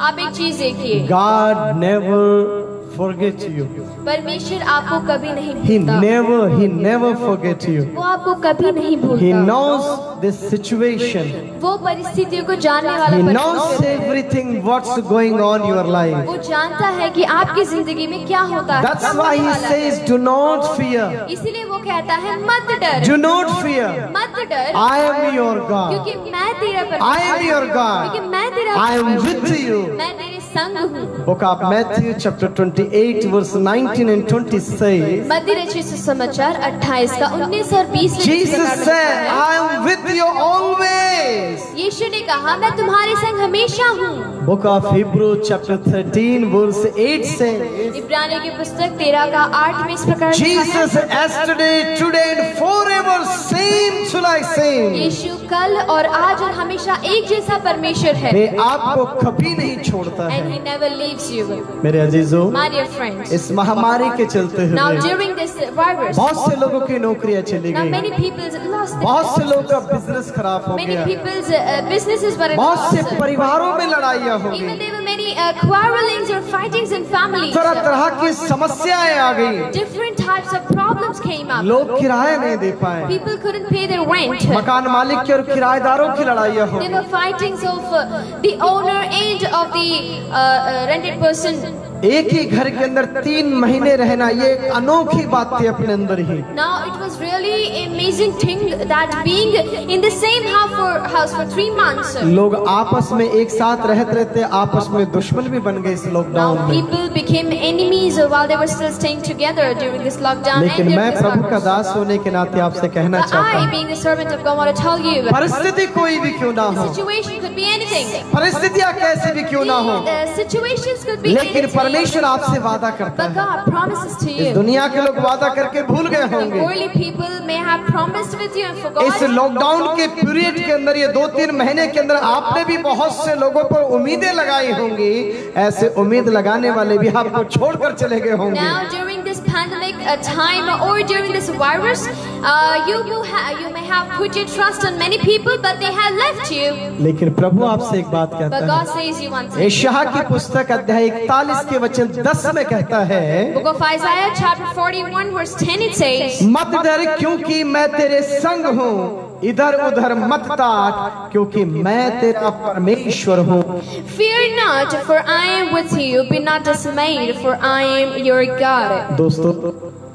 आप एक चीज देखिए, God never forgets you. परमेश्वर आपको कभी नहीं He भूलता। never forgets you. वो आपको कभी नहीं He भूलता। knows this situation. वो परिस्थितियों को जानने वाला He knows परमेश्वर है। everything what's going on in your life. वो जानता है कि आपकी जिंदगी में क्या होता है। That's क्या why होने he वाला है। says, do not fear. इसीलिए वो कहता है मत डर, Do not fear. मत डर, I am your God. क्योंकि मैं तेरा I am परमेश्वर your हूँ। God. क्योंकि मैं तेरा I am परमेश्वर with हूँ। you. मैं तेरे संग हूँ। Book of Matthew chapter 28 verse 19 and 20 says, मत्ती रचित सुसमाचार 28 का 19 और 20 में इस Jesus प्रकार लिखा said, है, I am with you always. यीशु ने कहा मैं तुम्हारे संग हमेशा हूँ। Book of Hebrew chapter 13 verse 8 says, इब्रानियों की पुस्तक 13 का 8 में इस प्रकार लिखा Jesus है, yesterday, today and forever same to like same. यीशु कल और आज और हमेशा एक जैसा परमेश्वर है। वे आपको कभी नहीं छोड़ता And है। he never leaves you. मेरे अजीजों, My dear friends, इस महामारी के चलते now हुए during this virus, बहुत से लोगों की नौकरियां चली now गई, many people's lost their बहुत से jobs. लोगों का बिजनेस खराब हो Many गया, people's businesses were in बहुत से loss. परिवारों में लड़ाइयां हो Even गई, there were many quarrelings or fightings in families. तरह तरह की समस्याएं आ गई, Different types of problems came up. लोग किराया नहीं दे पाए, People couldn't pay their rent. मकान मालिक के और किराएदारों की लड़ाइयां हो There गई। were fightings of the owner and of the rented person. एक ही घर के अंदर 3 महीने रहना, ये एक अनोखी बात थी अपने अंदर ही। Now it was really amazing thing that being in the same house for 3 months. लोग आपस में एक साथ रहते रहते आपस में दुश्मन भी बन गए इस लॉकडाउन Now में। people became enemies while they were still staying together during this lockdown. लेकिन and मैं during this प्रभु का virus. दास होने के नाते आपसे कहना But चाहता I, हूँ, being the servant of God, want to tell you, परिस्थिति कोई भी क्यों ना हो, situation could be anything. परिस्थितियाँ कैसी भी क्यों ना हो, Situations could be लेकिन anything. परमेश्वर आपसे वादा करता But है। God promises to इस you. दुनिया के लोग वादा करके भूल गए The होंगे, worldly people may have promised with you and इस forgotten. लॉकडाउन के पीरियड के अंदर, ये 2-3 महीने के अंदर आपने भी बहुत से लोगों पर उम्मीदें लगाई होंगी, ऐसे उम्मीद लगाने वाले भी आपको छोड़कर चले गए होंगे। Now during this pandemic time or during this virus, you may have put your trust on many people, but they have left you. लेकिन प्रभु आपसे एक बात कहता But है, God says you one thing. यशायाह की पुस्तक अध्याय 41 के वचन 10 में कहता है, Book of Isaiah chapter 41 verse 10 it says, मत डर क्योंकि मैं तेरे संग हूँ, इधर उधर मत ताक क्योंकि मैं तेरा परमेश्वर हूँ। Fear not, for I am with you. Be not dismayed, for I am your God. दोस्तों,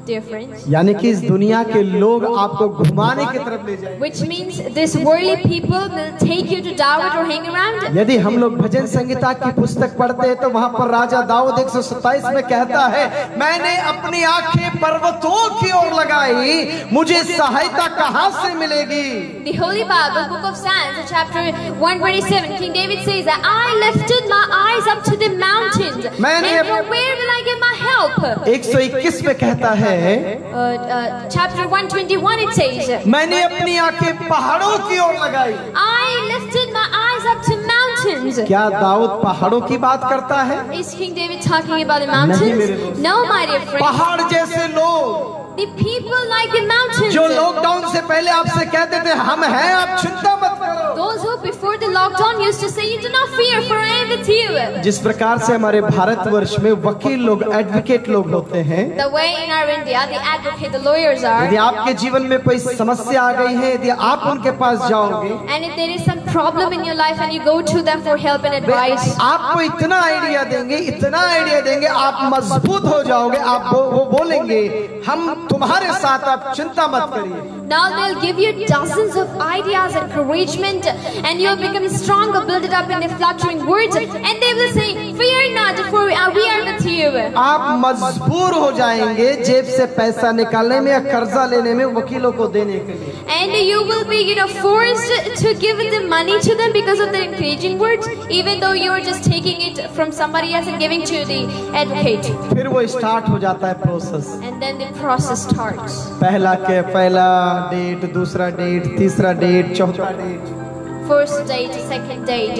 Dear friends, यानी कि इस दुनिया के लोग आपको घुमाने की तरफ ले जाएंगे। which means this worldly people will take you to David or hang around. यदि हम लोग भजन संगीता की पुस्तक पढ़ते हैं तो वहाँ पर राजा दाऊद 127 में कहता है, मैंने अपनी आंखें पर्वतों की ओर लगाई, मुझे सहायता कहाँ से मिलेगी। The Holy Bible, Book of Psalms, chapter 127, King David says that I lifted my eyes up to the mountains, and from where will I get my help? 121 में कहता है, Chapter 121 it says, मैंने अपनी आंखें पहाड़ों की ओर लगाई। I lifted my eyes up to mountains. क्या दाऊद पहाड़ों की बात करता है? Is King David talking about the नहीं मेरे mountains? दोस्त। No, my dear friend. पहाड़ जैसे लोग The people like the mountains. जो लॉकडाउन से पहले आपसे कहते थे हम हैं, आप चिंता मत करो। Those who before the lockdown used to say, you do not fear, for I am with you. जिस प्रकार से हमारे भारतवर्ष में वकील लोग, एडवोकेट लोग होते हैं, The way in our India, the advocate, the lawyers are. यदि आपके जीवन में कोई समस्या आ गई है, यदि आप उनके पास जाओगे, And if there is some problem in your life and you go to them for help and advice, आपको इतना आइडिया देंगे, इतना आइडिया देंगे, आप मजबूत हो जाओगे। आप वो बोलेंगे, हम तुम्हारे साथ, आप चिंता मत करिए। now they'll give you dozens of ideas, encouragement, and you'll become stronger, build it up in the flattering words, and they will say, fear not, for we are with you. आप मजबूर हो जाएंगे जेब से पैसा निकालने में या कर्जा लेने में वकीलों को देने के लिए। And you will be, forced to give the money to them because of their encouraging words, even though you are just taking it from somebody else and giving to the advocate. फिर वो start हो जाता है process. And then the process starts. पहला date, दूसरा date, तीसरा date, चौथा date, First date, second date,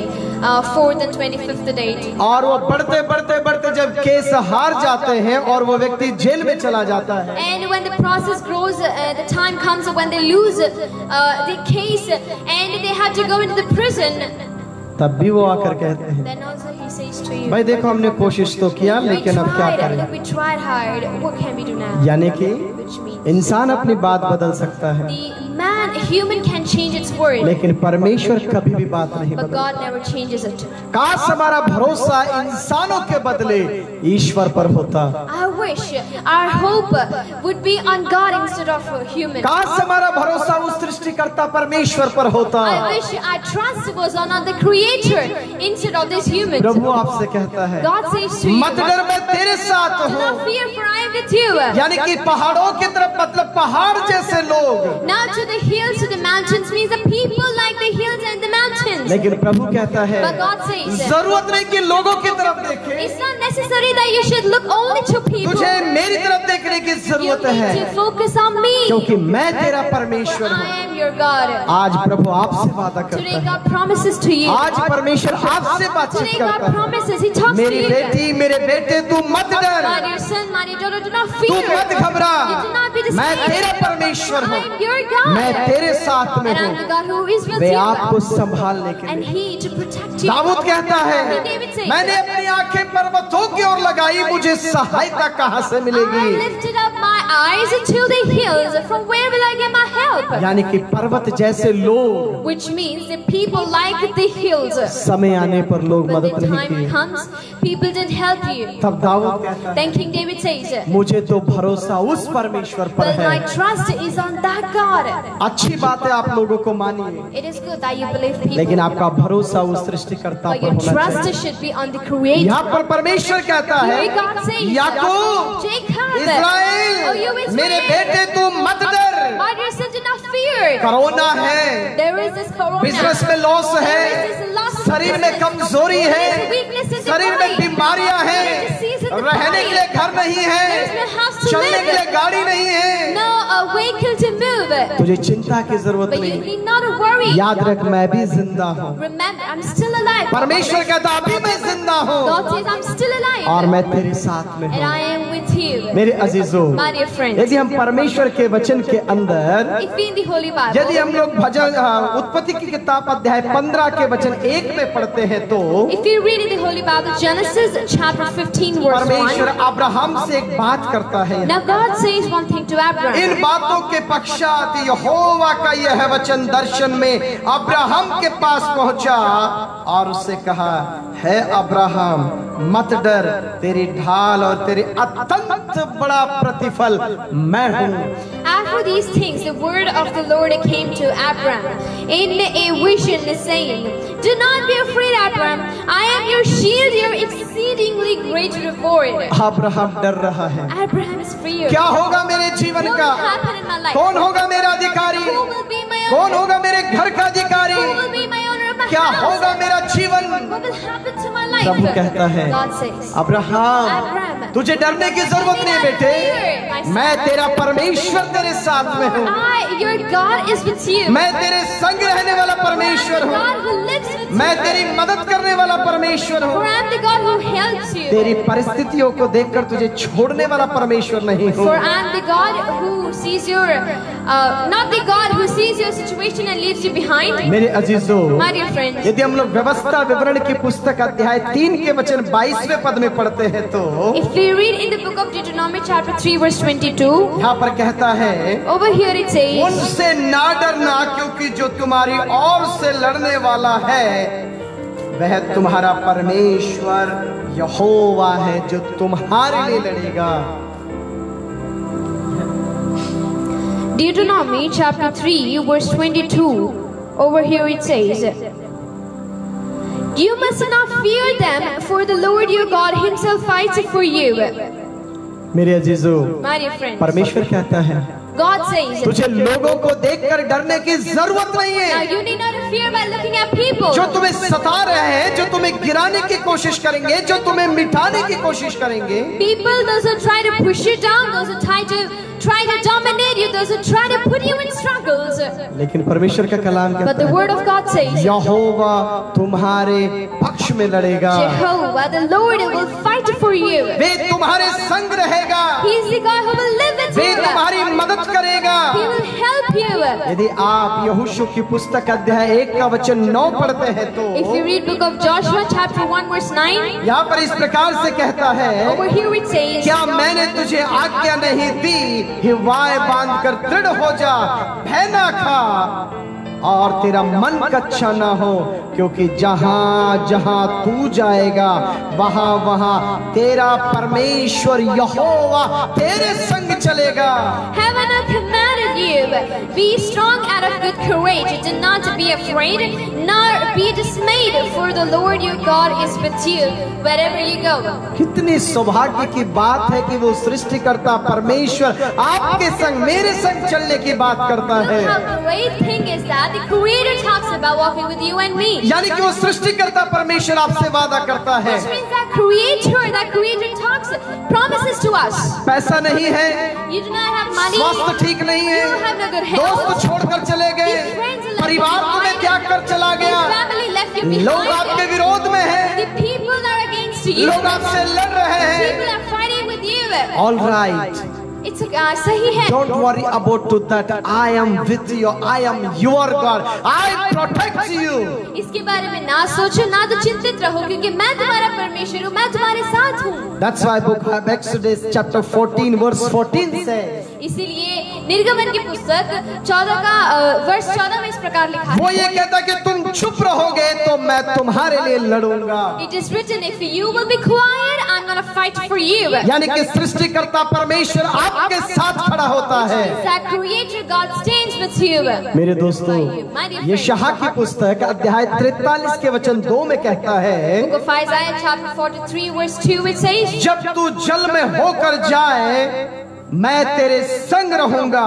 4th and 25th date. और वो बढ़ते बढ़ते बढ़ते जब केस हार जाते हैं और वो व्यक्ति जेल में चला जाता है, And when the process grows, the time comes when they lose the case and they have to go into the prison. तब भी वो आकर कहते हैं, Then also he says says to you, भाई देखो हमने कोशिश तो किया we लेकिन अब क्या tried, करें। we tried hard. What can we do now? यानी कि Which means इंसान अपनी बात बदल सकता है the human can change its word, लेकिन परमेश्वर कभी भी बात नहीं but बदलता। God never changes it. काश हमारा भरोसा इंसानों के बदले ईश्वर पर होता। I wish our hope would be on God instead of human. काश हमारा भरोसा उस सृष्टिकर्ता परमेश्वर पर होता। I wish our trust was on the Creator instead of this human. प्रभु आपसे कहता है God says to you, मत डर मैं तेरे साथ do हूँ। not fear, for I am with you. यानी कि पहाड़ों की तरफ मतलब पहाड़ जैसे लोग, Now to the hills, to the mountains means the people like the hills and the mountains. लेकिन प्रभु कहता है But God says, जरूरत नहीं कि लोगों की तरफ देखे, it's not necessary that you should look only to people. तुझे मेरी तरफ देखने की You जरूरत need है to focus on me. क्योंकि मैं तेरा For परमेश्वर हूँ। I am your God. आज प्रभु आपसे वादा Today करता है, God promises to you. आज परमेश्वर आपसे बातचीत Today God करता है। promises. He talks to मेरी you. बेटी मेरे बेटे तू मत डर, My dear son, my dear daughter, do not तू fear. मत घबरा, You do not be मैं dismayed. तेरा परमेश्वर I हूँ, am your God. मैं तेरे साथ में And I am हूँ, the God who is with way you. आपको संभालने के And लिए। He to protect you. Dawood कहता है David says, मैंने अपनी आंखें पर्वतों की ओर लगाई, मुझे सहायता कहाँ से I मिलेगी। lifted up my eyes to the hills. From where will I get my help? यानी कि पर्वत जैसे लोग, Which means the people like the hills. समय आने पर लोग When the मदद नहीं time की। comes, people didn't help you. तब दाऊद कहता है Then King David says, मुझे तो भरोसा उस परमेश्वर पर well, है। my trust is on that God. अच्छी बात है आप लोगों को मानिए, It is good that you believe people. लेकिन आपका भरोसा उस सृष्टिकर्ता But पर your होना trust चाहिए। should be on the Creator. यहाँ पर परमेश्वर कहता है Here God says, Yakub, Jacob, Israel, oh you Israel, मेरे बेटे तू मत डर, my dear son, do not fear. Corona है, There is this corona. Business में लॉस There है, is this loss of शरीर में business. कमजोरी There है, is weakness in the शरीर में body. बीमारियां There हैं, is disease in the रहने के body. लिए घर नहीं है, There is no house to चलने के लिए live. गाड़ी नहीं है, No vehicle to move. तुझे चिंता की जरूरत But you नहीं। need not to worry. याद रख मैं भी जिंदा हूँ, Remember, I'm still alive. परमेश्वर कहता अभी मैं जिंदा हूँ God says, I'm still alive. और मैं तेरे साथ में And हूँ। I am with you. मेरे अजीजों, My dear friends, यदि हम परमेश्वर के वचन के अंदर, if we in the Holy Bible, यदि हम लोग भजन उत्पत्ति की किताब अध्याय 15 के वचन 1 में पढ़ते हैं तो if we read in the Holy Bible, Genesis chapter 15 verse परमेश्वर 1, अब्राहम से एक बात करता है। now God says one thing to Abraham. इन बातों के पश्चात यहोवा का यह वचन दर्शन में अब्राहम के पास पहुंचा और उससे कहा, है अब्राहम मत डर, तेरी ढाल और तेरे अत्यंत बड़ा प्रतिफल मैं हूँ। After these things, the word of the Lord came to Abraham in a vision, saying, do not be afraid, Abraham. I am your shield, your exceedingly great reward. Abraham डर रहा है, Abraham is feared. क्या होगा मेरे जीवन What का, will happen in my life? कौन होगा मेरा अधिकारी, Who will be my कौन owner? होगा मेरे घर का अधिकारी, Who will be my owner of my क्या house? होगा मेरा जीवन। What will happen to my Prabhu life? कहता है, God says, अब्राहम Abraham, तुझे डरने की जरूरत नहीं बेटे, मैं तेरा परमेश्वर तेरे साथ में हूँ, your God is with you. मैं तेरे संग रहने वाला परमेश्वर The हूँ, God who lives with you. मैं तेरी मदद करने वाला परमेश्वर For हूँ, I am the God who helps you. तेरी परिस्थितियों को देखकर तुझे छोड़ने वाला परमेश्वर नहीं हूँ। For I am the God who sees your, not the God who sees your situation and leaves you behind. मेरे अजीजों, My dear friends, यदि हम लोग व्यवस्था विवरण की पुस्तक अध्याय 3 के वचन 22वें पद में पढ़ते हैं तो if we read in the book of Deuteronomy chapter 3 verse 22, यहाँ पर कहता है, over here it says, उनसे ना डरना क्योंकि जो तुम्हारी ओर से लड़ने वाला है वह तुम्हारा परमेश्वर यहोवा है जो तुम्हारे लिए लड़ेगा। Deuteronomy chapter 3 verse 22, over here it says, you must not fear them, for the Lord your God himself fights for you. मेरे अजीजों, My dear friends, परमेश्वर कहता है God says, तुझे लोगों को देखकर डरने की जरूरत नहीं now है। you need not fear by looking at people. जो तुम्हें सता रहे हैं, जो तुम्हें गिराने की कोशिश करेंगे, जो तुम्हें मिटाने की कोशिश करेंगे, People, those who try to push you down, those who try to dominate you, those who try to put you in struggles. लेकिन परमेश्वर का कलाम But कहता the है word of God says, यहोवा तुम्हारे पक्ष में लड़ेगा, Jehovah, the Lord will fight for you. वे तुम्हारे संग रहेगा, He is the God who will live with way you. तुम्हारी मदद करेगा, He will help you. यदि आप यहोशू की पुस्तक अध्याय 1 का वचन 9 पढ़ते हैं तो If you read book of Joshua chapter 1 verse 9, यहाँ पर इस प्रकार से कहता है, over here it says, क्या मैंने तुझे आज्ञा नहीं दी, हिवाए बांध कर दृढ़ हो जा, भय ना खा और तेरा मन कच्चा ना हो, क्योंकि जहां जहां तू जाएगा वहां वहां तेरा परमेश्वर यहोवा तेरे संग चलेगा। Heaven hath commanded you, be strong and of good courage, do not be afraid, nor be dismayed, for the Lord your God is with you wherever you go. कितनी सौभाग्य की बात है कि वो सृष्टिकर्ता परमेश्वर आपके संग मेरे संग चलने की बात करता Look है। how great thing is that the Creator talks about walking with you and me. यानी कि वो सृष्टिकर्ता परमेश्वर आपसे वादा करता है। Which means that Creator talks, promises to us. पैसा नहीं है, You do not have money. स्वास्थ्य ठीक नहीं है, You don't have no good health. दोस्त छोड़कर चले गए, Your friends left परिवार you तुम्हें behind. त्याग कर चला Your गया, family left you behind. लोग आपके विरोध में हैं, The people are against you. लोग आपसे लड़ रहे हैं। People are fighting with you. All right, It's सही है. don't worry about that. I am with you. I am your God. I protect you. इसके बारे में ना सोचो, ना तो चिंतित रहो, क्योंकि मैं तुम्हारा परमेश्वर हूँ, मैं तुम्हारे साथ हूँ. That's why book of Exodus chapter 14 verse 14 says, इसीलिए निर्गमन की पुस्तक 14 का वर्ष 14 में इस प्रकार लिखा है. वो ये कहता कि तुम चुप रहोगे तो मैं तुम्हारे लिए लड़ूंगा। It is written, if you will be quiet, I'm gonna fight for you. यानी कि सृष्टिकर्ता परमेश्वर आपके साथ खड़ा होता है। That Creator God stands with you. मेरे दोस्तों, यशायाह की पुस्तक अध्याय 43 के वचन 2 में कहता है, Book of Isaiah chapter 43 verse 2 it says, जब तू जल में होकर जाए मैं तेरे संग रहूंगा,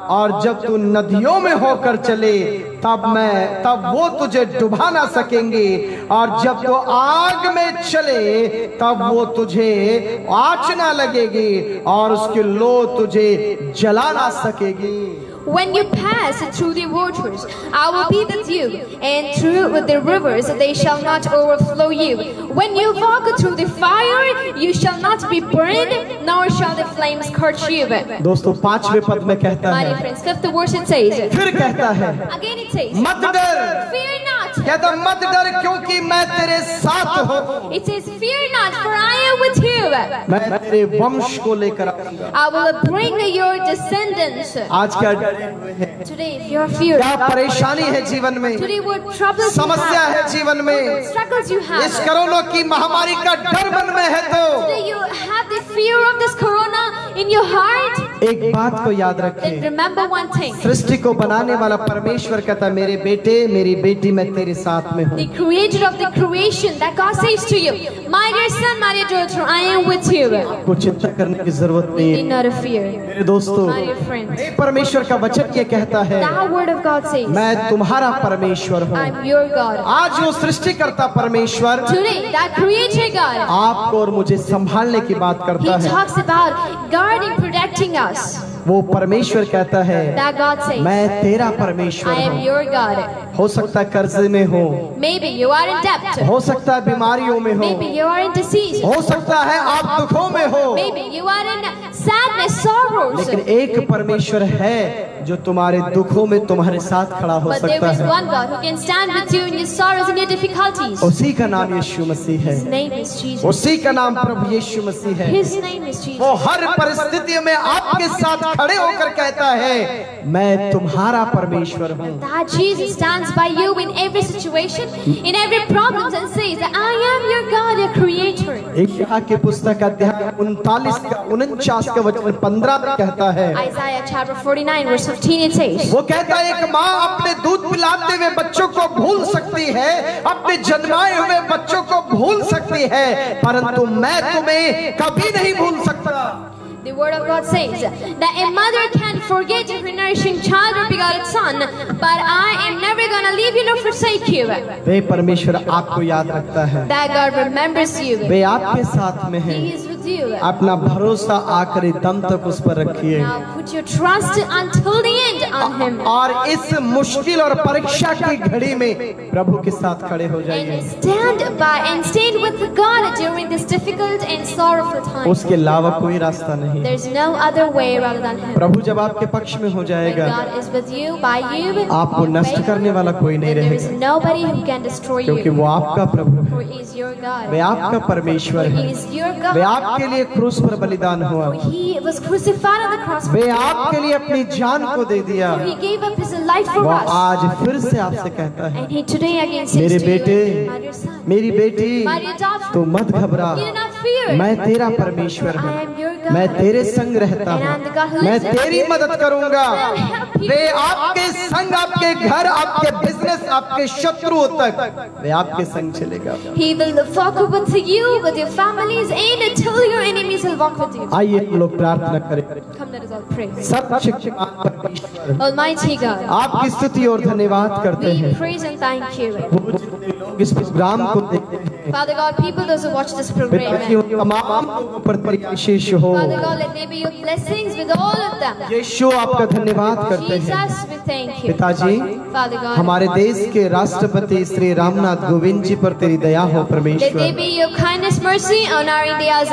और जब तू नदियों में होकर चले तब वो तुझे डुबा ना सकेंगे, और जब तू आग में चले तब वो तुझे आँच ना लगेगी, और उसकी लो तुझे जला ना सकेगी। When you pass through the waters, I will be with you, and through the rivers they shall not overflow you. When you walk through the fire, you shall not be burned, nor shall the flames scorch you. दोस्तों 5वें पद में कहता My है, dear friends, 5th verse it says, फिर कहता है, again it says, मत डर, fear not. कहता मत डर क्योंकि मैं तेरे साथ हूँ, It says, fear not, for I am with you. मैं तेरे वंश को लेकर आऊंगा। I will bring your descendants. आज क्या डरे हुए हैं, Today, if you are feared, क्या परेशानी है जीवन में, today what troubles you समस्या have, है जीवन में, what struggles you have, इस कोरोना की महामारी का डर मन में है तो today you have the fear of this corona in your heart, एक बात को याद then रखें, remember one thing. सृष्टि को बनाने वाला परमेश्वर कहता मेरे बेटे मेरी बेटी मैं तेरे साथ में हूँ। The creator of the creation, that God says to you, my dear son, my dear daughter, I am with you. आपको चिंता करने की जरूरत We नहीं need है। not fear. मेरे दोस्तों, My dear friends, परमेश्वर का वचन ये कहता है, that word of God says, मैं तुम्हारा परमेश्वर हूँ। I'm your God. आज वो सृष्टिकर्ता परमेश्वर Today, that creator God, आपको और मुझे संभालने की बात He करता है। talks about guarding, protecting us. वो परमेश्वर कहता है That God says, मैं तेरा परमेश्वर I am हूँ। your God. हो सकता है कर्जे में हो, Maybe you are in debt. हो सकता है बीमारियों में हो, Maybe you are in disease. हो सकता है आप दुखों में हो, Maybe you are in sadness, sorrows. लेकिन एक परमेश्वर है जो तुम्हारे दुखों में तुम्हारे साथ खड़ा हो But there सकता is है। one God who can stand with you in your sorrows and your difficulties. उसी का नाम यीशु मसीह है, His name is Jesus. उसी का नाम प्रभु यीशु मसीह है। His name is Jesus. वो हर परिस्थिति में आपके साथ खड़े होकर कहता है मैं तुम्हारा परमेश्वर हूँ। That Jesus stands by you in every situation, in every problem, and says that I am your God, your creator. यशायाह की पुस्तक अध्याय 49 का वचन 15 में कहता है, Isaiah chapter 49 verse 15 it says, वो कहता है एक माँ अपने दूध पिलाते हुए बच्चों को भूल सकती है, अपने जन्माए हुए बच्चों को भूल सकती है, परंतु मैं तुम्हें कभी नहीं भूल सकता। The word of God says that a mother can forget her nourishing child or begotten son, but I am never gonna leave you nor forsake you. वे परमेश्वर आपको याद रखता है, That God remembers you. वे आपके साथ में है। He is with you. अपना भरोसा आखिरी दम तक उस पर रखिए। Now put your trust until the end on Him. और इस मुश्किल और परीक्षा की घड़ी में प्रभु के साथ खड़े हो जाइए। Stand with God during this difficult and sorrowful time. उसके अलावा कोई रास्ता नहीं। There's no other way rather than Him. प्रभु जब आपके पक्ष में हो जाएगा, When God is with you, by you, आपको नष्ट करने वाला कोई नहीं there is रहेगा, nobody who can destroy क्योंकि you. वो आपका प्रभु For है, He is your God. वे आपका परमेश्वर For है, He is your way God. आपके लिए क्रूस पर बलिदान हुआ, For He was crucified on the cross. वे आपके लिए अपनी जान को दे दिया। For He gave up His life for वो us. आज फिर से आपसे कहता है, And He today again says मेरे to you, बेटे, my dear son, मेरी बेटी, my dear daughter, तू मत घबरा, you do not fear. मैं तेरा परमेश्वर I हूँ, am your God. मैं तेरे संग रहता And I am the God हूँ, who मैं lives with तेरी you. मदद करूंगा। I'll help you. वे आपके संग, आपके घर, आपके बिजनेस, आपके शत्रुओं तक वे आपके संग चलेगा। He will walk with you, with your families, and until your enemies will walk with you. आइए हम लोग प्रार्थना करें। Come, let us all pray. सर्वशक्तिमान परमेश्वर, Almighty God, आपकी स्तुति और धन्यवाद करते we हैं। praise and thank you. वो जितने लोग इस प्रोग्राम को देखते हैं, Father God, people those who watch this पिता program, की उन तमाम लोगों पर तेरी आशीष हो। Father God, let there be your blessings with all of them. यीशु आपका धन्यवाद करते हैं। Jesus, we thank you. पिताजी, Father God, हमारे देश के राष्ट्रपति श्री रामनाथ कोविंद जी पर तेरी दया हो let there परमेश्वर। be your kindness, mercy on our India's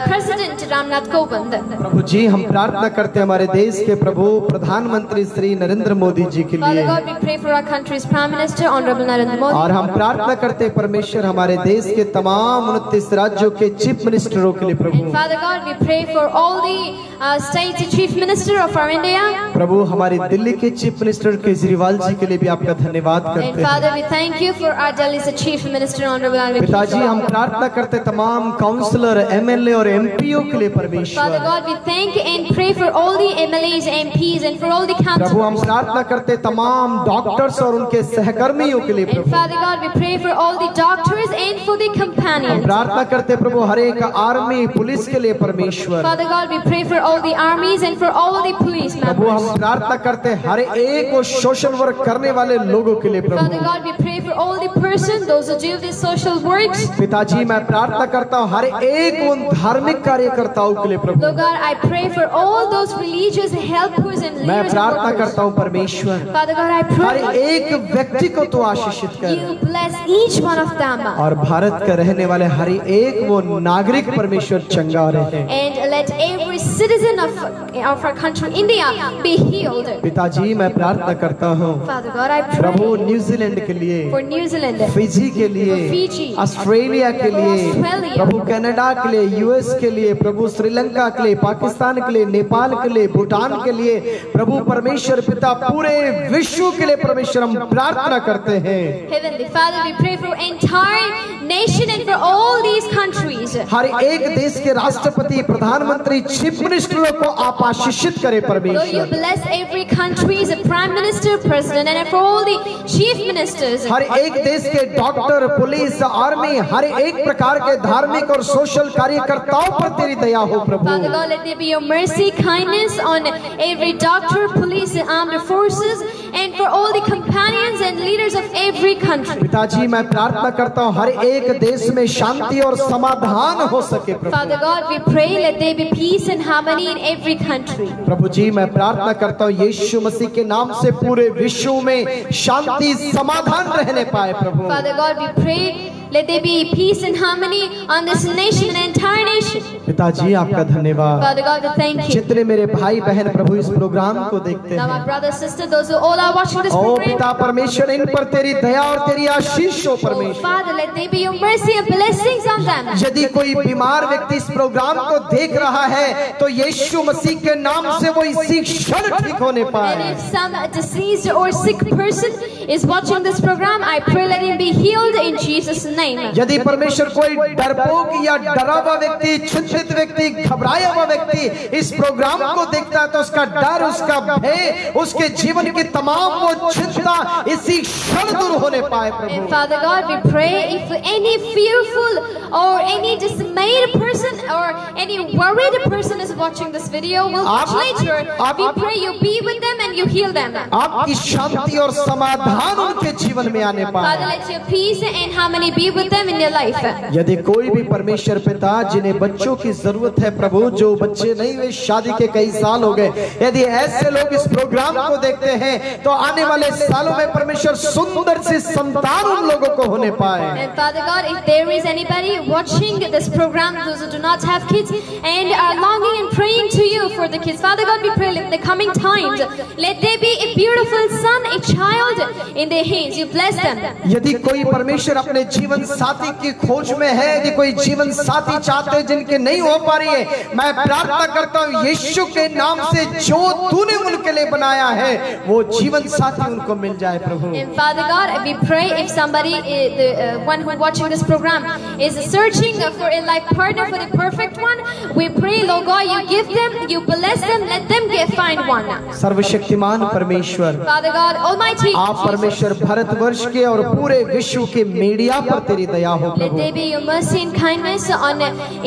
President Ramnath Kovind. प्रभु जी, हम प्रार्थना करते हैं हमारे देश के प्रभु प्रधानमंत्री श्री नरेंद्र मोदी जी के Father लिए, God, we pray for our country's Prime Minister, Honorable Narendra Modi. और हम प्रार्थना करते हैं परमेश्वर हमारे देश के तमाम 29 राज्यों के चीफ मिनिस्टरों के लिए प्रभु। And Father God, we pray for all the state chief minister of our India. प्रभु, हमारी दिल्ली के चीफ मिनिस्टर केजरीवाल जी के लिए भी आपका धन्यवाद And करते हैं। Father, we thank you for our Delhi's chief minister, Honorable Arvind पिताजी, हम Kejriwal. प्रार्थना करते तमाम काउंसलर, एमएलए और एमपीओ के लिए Father परमेश्वर। God, we thank and pray for all the MLAs, MPs, and for all the प्रभु, हम councillors. प्रार्थना करते तमाम डॉक्टर्स और उनके सहकर्मियों के लिए And Prabhu. Father God, we pray for all the doctors and for the हम companions. प्रार्थना करते प्रभु हर एक आर्मी पुलिस के लिए परमेश्वर। Father God, we pray for all the armies and for all the police Prabhu, members. हम प्रार्थना करते हर एक वो सोशल वर्क करने वाले लोगों के लिए Father Prabhu. God, we pray for all the person, those who do these social works. पिताजी, मैं प्रार्थना करता हूँ हर एक उन धार्मिक कार्यकर्ताओं के लिए प्रभु। Lord God, I pray for all those religious helpers and मैं leaders and प्रार्थना workers. करता हूँ परमेश्वर, Father God, I her pray एक व्यक्ति को तू आशीषित कर, you bless each one of them. और भारत का रहने वाले हर एक वो नागरिक परमेश्वर चंगा रहे। And let every citizen of our country, India, be healed. पिताजी, मैं प्रार्थना करता हूँ Father God, I Prabhu pray New Zealand के लिए, for New Zealand, फिजी के लिए, for Fiji, ऑस्ट्रेलिया के लिए, Australia, प्रभु कनाडा के लिए, यूएस के लिए, प्रभु श्रीलंका के लिए, पाकिस्तान के लिए, नेपाल के लिए, भूटान के लिए, प्रभु परमेश्वर पिता पूरे विश्व के लिए परमेश्वर हम प्रार्थना करते हैं। Heavenly Father, we pray for entire nation and for all these countries. हर एक देश के राष्ट्रपति, प्रधानमंत्री, चीफ मिनिस्टरों को आप आशीषित करें Lord, you परमेश्वर। bless every country's prime minister, president, and for all the chief ministers. हर एक देश के डॉक्टर, पुलिस, आर्मी, हर एक प्रकार के धार्मिक और सोशल कार्यकर्ताओं पर तेरी दया हो प्रभु। Father God, let there be your mercy, kindness on every doctor, police, and armed forces, and for all the companions and leaders of every country. पिताजी, मैं प्रार्थना करता हूँ हर एक देश में शांति और समाधान हो सके प्रभु। Father God, we pray let there be peace and harmony in every country. प्रभु जी, मैं प्रार्थना करता हूँ यीशु मसीह के नाम से पूरे विश्व में शांति समाधान रहने पाए प्रभु। Father God, we pray let there be peace and harmony on this nation and entire nation. पिताजी, आपका धन्यवाद। Father God, we thank you. जितने मेरे भाई बहन प्रभु इस प्रोग्राम को देखते Now, my हैं, brothers, sisters, those who all are watching this O program, पिता परमेश्वर, इन पर तेरी दया और तेरी आशीष हो oh परमेश्वर। Father, let there be your mercy and blessings on them. यदि कोई बीमार व्यक्ति इस प्रोग्राम को देख रहा है तो यीशु मसीह के नाम से वो इसी क्षण ठीक होने And पाए। if some deceased or sick person is watching this program, I pray let him be healed in Jesus' name. यदि परमेश्वर कोई डरपोक या डरा हुआ व्यक्ति, चिंतित व्यक्ति, घबराया हुआ व्यक्ति इस प्रोग्राम को देखता है तो उसका डर, उसका भय, उसके जीवन की तमाम वो चिंता इसी क्षण दूर होने पाए And Prabhu. Father God, we pray if any fearful or any dismayed person or any worried person is watching this video, will watch later. We pray you be with them and you heal them. आपकी शांति और समाधान उनके जीवन में आने Father, पाए। let your peace and harmony be with them in their life. यदि कोई भी परमेश्वर पिता जिन्हें बच्चों की जरूरत है प्रभु, जो बच्चे नहीं हुए, शादी के कई साल हो गए, यदि ऐसे लोग इस प्रोग्राम को देखते हैं तो आने वाले सालों में परमेश्वर सुंदर सी संतान उन लोगों को होने पाए। And Father God, if there is anybody watching this program, those who do not have kids and are longing and praying to you for the kids, Father God, we pray in the coming times, let there be a beautiful son, a child in their hands. You bless them. यदि कोई परमेश्वर अपने जीवन साथी की खोज में है, यदि कोई जीवन साथी चाहते हैं जिनके नहीं हो पा रही है, मैं प्रार्थना करता हूँ यीशु के नाम से जो तूने उनके लिए बनाया है वो जीवन साथी उनको मिल जाए प्रभु। And Father God, we pray if somebody, the one who watching this program, is searching for a life partner, for the perfect one, we pray, Lord God, you give them, you bless them, let them find one. सर्वशक्तिमान परमेश्वर, Father God, Almighty, आप परमेश्वर भारतवर्ष के और पूरे विश्व के media पर तेरी दया हो let Prabhu. there be your mercy and kindness on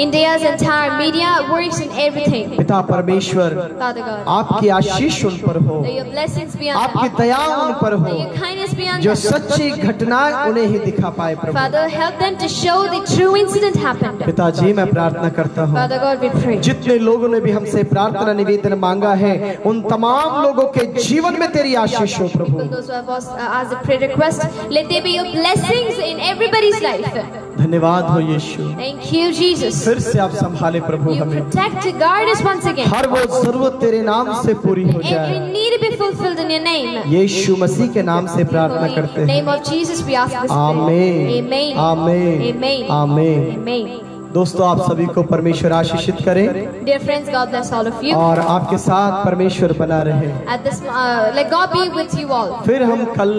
India's entire media works and everything. पिता परमेश्वर, Father God, आपकी आशीष उन पर हो, let your blessings be on them. आपकी दया उन पर हो, Let your kindness be on जो them. सच्ची घटनाएं उन्हें ही दिखा पाए प्रभु। Father, help them to show the true incident happened. पिताजी, मैं प्रार्थना करता हूँ Father God, we pray. जितने लोगों ने भी हमसे प्रार्थना निवेदन मांगा है उन तमाम लोगों के जीवन में तेरी आशीष हो प्रभु। Those who have asked a prayer request, let there be your blessings in everybody's life. धन्यवाद हो यीशु, Thank you, Jesus. फिर से आप संभाले प्रभु You हमें, protect, guard us once again. हर वो जरूरत तेरे नाम से पूरी हो Every जाए। need be fulfilled in your name. यीशु मसीह के नाम से प्रार्थना करते In the हैं, name of Jesus, we ask this prayer. आमीन, Amen. आमीन, Amen. आमीन। Amen. दोस्तों, आप सभी को परमेश्वर आशीषित करे Dear friends, God bless all of you. और आपके साथ परमेश्वर बना रहे। At this, let God be with you all. फिर हम कल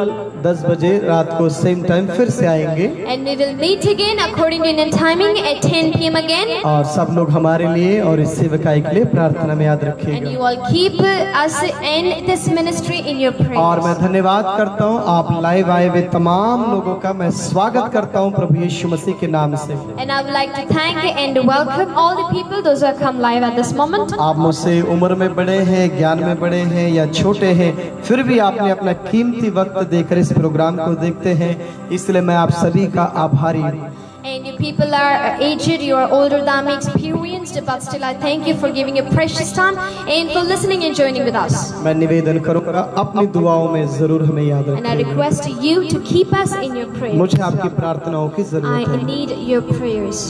10 बजे रात को सेम टाइम फिर से आएंगे And we will meet again according to Indian timing at 10 p.m. again. और सब लोग हमारे लिए और इस सेवकाई के लिए प्रार्थना में याद And रखिएगा। you all keep us and this ministry in your और मैं prayers. धन्यवाद करता हूँ आप लाइव आए हुए तमाम लोगों का मैं स्वागत करता हूँ प्रभु यीशु मसीह के नाम से। And I would like to thank and welcome all the people, those who have come live at this moment. आप मुझसे उम्र में बड़े हैं, ज्ञान में बड़े हैं या छोटे हैं, फिर भी आपने अपना कीमती वक्त देकर इस प्रोग्राम को देखते हैं, इसलिए मैं आप सभी का आभारी हूँ। And you people are aged, you are older than me, experienced, but still I thank you for giving your precious time and for listening and joining with us. मैं निवेदन करूँगा अपनी दुआओं में जरूर हमें याद And I रखें। request you to keep us in your prayers. मुझे आपकी प्रार्थनाओं की जरूरत I है। need your prayers.